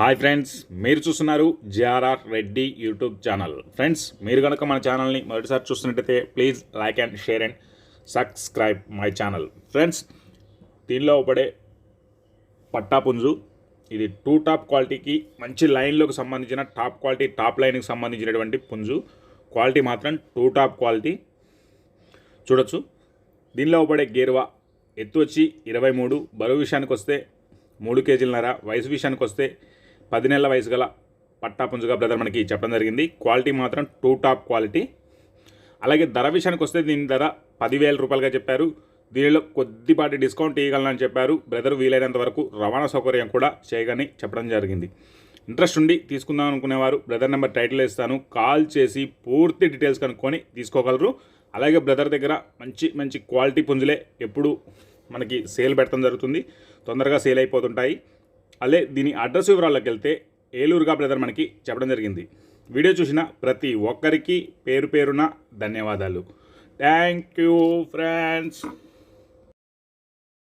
Hi friends, మీరు చూస్తున్నారు JRR Reddy YouTube channel. Friends, మీరు కనుక మన ఛానల్ని మొదటిసారి చూస్తున్నట్టయితే please like and share and subscribe my channel. Friends, దీనిలో పడే పట్టాపుంజు ఇది టూ టాప్ క్వాలిటీకి మంచి లైన్లోకి సంబంధించిన టాప్ క్వాలిటీ టాప్ లైన్కి సంబంధించినటువంటి పుంజు. క్వాలిటీ మాత్రం టూ టాప్ క్వాలిటీ. చూడొచ్చు, దీనిలో పడే గేరువా ఎత్తు వచ్చి 23, బరువు విషయానికి వస్తే 3 కేజీలన్నర, వయసు విషయానికి వస్తే 10 నెలల వయసు గల పట్టాపుంజుగా బ్రదర్ మనకి చెప్పడం జరిగింది. క్వాలిటీ మాత్రం టూ టాప్ క్వాలిటీ. అలాగే ధర విషయానికి వస్తే దీని ధర 10,000 రూపాయలుగా చెప్పారు. దీనిలో కొద్దిపాటి డిస్కౌంట్ ఇవ్వగలనని చెప్పారు. బ్రదర్ వీలైనంత వరకు రవాణా సౌకర్యం కూడా చేయగలని చెప్పడం జరిగింది. ఇంట్రెస్ట్ ఉండి తీసుకుందాం అనుకునేవారు బ్రదర్ నెంబర్ టైటిల్ ఇస్తాను, కాల్ చేసి పూర్తి డీటెయిల్స్ కనుక్కొని తీసుకోగలరు. అలాగే బ్రదర్ దగ్గర మంచి మంచి క్వాలిటీ పుంజులే ఎప్పుడు మనకి సేల్ పెట్టడం జరుగుతుంది, తొందరగా సేల్ అయిపోతుంటాయి. అదే దీని అడ్రస్ వివరాల్లోకి వెళ్తే ఏలూరుగా బ్రదర్ మనకి చెప్పడం జరిగింది. వీడియో చూసిన ప్రతి ఒక్కరికి పేరు పేరున ధన్యవాదాలు. Thank you friends.